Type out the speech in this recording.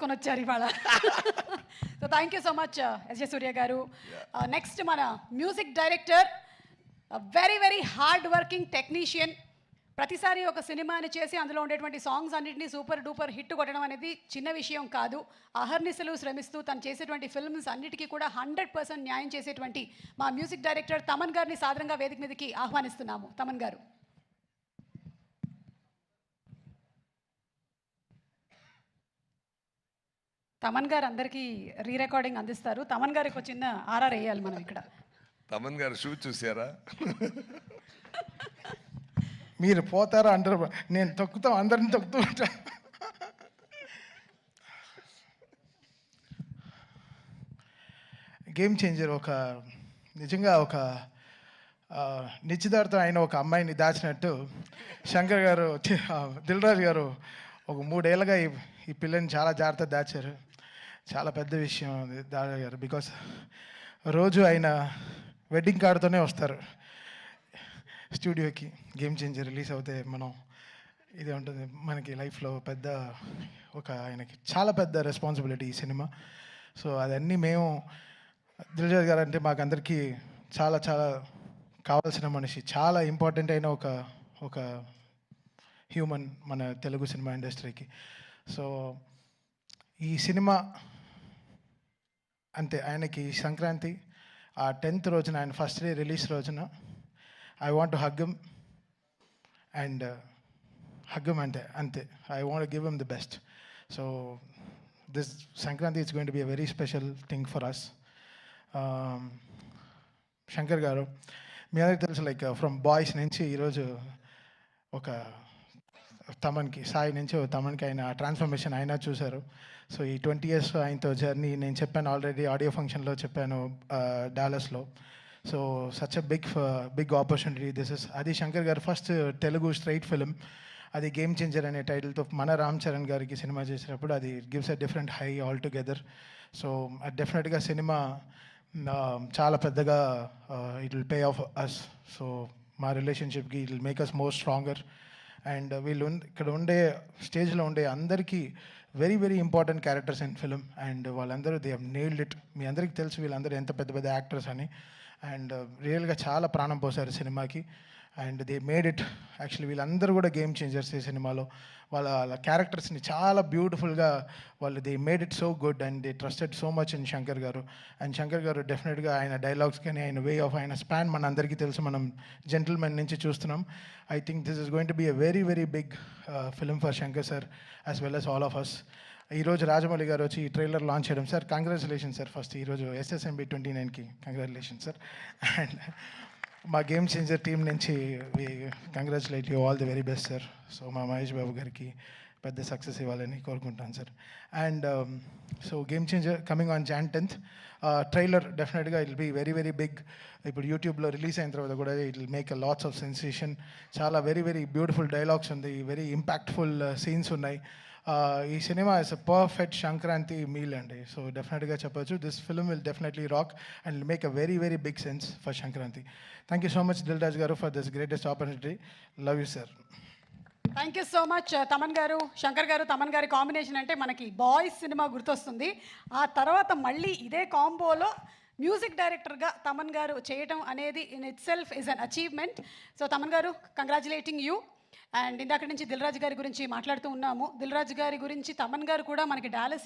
వేసుకొని వచ్చారు ఇవాళ. So thank you so much S J Surya garu. Next మన music director, very very hard working technician. ప్రతిసారి ఒక సినిమాని చేసి అందులో ఉండేటువంటి సాంగ్స్ అన్నింటినీ సూపర్ డూపర్ హిట్ కొట్టడం అనేది చిన్న విషయం కాదు. అహర్నిశలు శ్రమిస్తూ తను చేసేటువంటి ఫిల్మ్స్ అన్నిటికీ కూడా 100% న్యాయం చేసేటువంటి మా మ్యూజిక్ డైరెక్టర్ తమన్ గారిని సాదరంగా వేదిక మీదకి ఆహ్వానిస్తున్నాము. తమన్ గారు. తమన్ గారు అందరికీ రీ రికార్డింగ్ అందిస్తారు. తమన్ గారికి ఒక చిన్న ఆర్ఆర్ వేయాలి మనం ఇక్కడ. తమన్ గారు షూ చూసారా? మీరు పోతారా అంటారు, నేను తొక్కుతాం, అందరిని తొక్కుతూ ఉంటా. గేమ్ చేంజర్ నిజంగా ఒక నిశ్చితార్థం అయిన ఒక అమ్మాయిని దాచినట్టు శంకర్ గారు, దిల్ రాజు గారు ఒక 3 ఏళ్ళగా ఈ పిల్లని చాలా జాగ్రత్తగా దాచారు. చాలా పెద్ద విషయం అది దాదా గారు. బికాస్ రోజు ఆయన వెడ్డింగ్ కార్డుతోనే వస్తారు స్టూడియోకి. గేమ్ చేంజర్ రిలీజ్ అవుతే మనం ఇదే ఉంటుంది మనకి లైఫ్లో పెద్ద ఆయనకి చాలా పెద్ద రెస్పాన్సిబిలిటీ ఈ సినిమా. సో అదన్నీ మేము దిల్రాజు గారు అంటే మాకందరికీ చాలా చాలా కావాల్సిన మనిషి, చాలా ఇంపార్టెంట్ అయిన ఒక హ్యూమన్ మన తెలుగు సినిమా ఇండస్ట్రీకి. సో ఈ సినిమా అంతే ఆయనకి సంక్రాంతి ఆ 10th రోజున, ఆయన ఫస్ట్ డే రిలీజ్ రోజున I want to hug him and అంతే I want give him the best. So this Sankranti it's going to be a very special thing for us. Shankar garu మీ అందరికీ తెలుసు, లైక్ ఫ్రమ్ బాయ్స్ నుంచి ఈరోజు ఒక తమన్కి, సాయి నుంచి తమన్కి ఆయన ట్రాన్స్ఫర్మేషన్ అయినా చూశారు. సో ఈ 20 years ఆయనతో జర్నీ నేను చెప్పాను ఆల్రెడీ, ఆడియో ఫంక్షన్లో చెప్పాను డాలస్లో. So such a big opportunity this is. అది Shankar garu first Telugu straight film, అది గేమ్ చేంజర్ అనే టైటిల్తో మన రామ్ చరణ్ గారికి సినిమా చేసినప్పుడు అది gives a different high altogether. So డెఫినెట్గా సినిమా చాలా పెద్దగా it will pay off us. So మా రిలేషన్షిప్కి it will make us more stronger. And ఇక్కడ స్టేజ్లో ఉండే అందరికీ very very important characters in film. And వాళ్ళందరూ దే హ్యావ్ నెయిల్డ్ ఇట్. మీ అందరికీ తెలుసు వీళ్ళందరూ ఎంత పెద్ద పెద్ద యాక్టర్స్ అని. అండ్ రియల్గా చాలా ప్రాణం పోసారు సినిమాకి. And they made it. Actually వీళ్ళందరూ కూడా గేమ్ చేంజర్స్ ఈ సినిమాలో. వాళ్ళ క్యారెక్టర్స్ని చాలా బ్యూటిఫుల్గా they made it so good. And they trusted so much in Shankar గారు. అండ్ శంకర్ గారు డెఫినెట్గా ఆయన డైలాగ్స్ కానీ ఆయన వే ఆఫ్ ఆయన స్పాన్ మన అందరికీ తెలుసు, మనం జెంటిల్మెన్ నుంచి చూస్తున్నాం. I think this is going to be a very very big film for Shankar sir as well as all of us. ఈరోజు రాజమౌళి గారు వచ్చి ఈ ట్రైలర్ లాంచ్ చేయడం, సార్ కంగ్రాచులేషన్ సార్. ఫస్ట్ ఈరోజు SSMB 29కి కంగ్రాచులేషన్ సార్. అండ్ మా Game Changer team నుంచి congratulate you, all the very best sir. So మా మహేష్ బాబు గారికి పెద్ద సక్సెస్ ఇవ్వాలని కోరుకుంటాను sir. And so Game Changer coming on Jan 10th. Trailer డెఫినెట్గా it will be very very big. ఇప్పుడు యూట్యూబ్లో రిలీజ్ అయిన తర్వాత కూడా it will make a lots of sensation. చాలా వెరీ వెరీ బ్యూటిఫుల్ డైలాగ్స్ ఉంది, వెరీ ఇంపాక్ట్ఫుల్ సీన్స్ ఉన్నాయి. ఈ cinema is a perfect Sankranti meal అండి. సో డెఫినెట్గా చెప్పొచ్చు this film will definitely rock and make a very very big sense for Sankranti. Thank you so much Dil Raju garu for this greatest opportunity. Love you sir. Thank you so much Thaman గారు. శంకర్ గారు తమన్ గారి combination అంటే మనకి boys cinema గుర్తొస్తుంది. ఆ తర్వాత మళ్ళీ ఇదే కాంబోలో మ్యూజిక్ డైరెక్టర్గా తమన్ గారు చేయటం అనేది in it self is an achievement. So Thaman గారు, కంగ్రాచులేటింగ్ యూ. అండ్ ఇందాక నుంచి దిల్ రాజు గారి గురించి మాట్లాడుతూ ఉన్నాము. దిల్ రాజు గారి గురించి తమన్ గారు కూడా మనకి డాలస్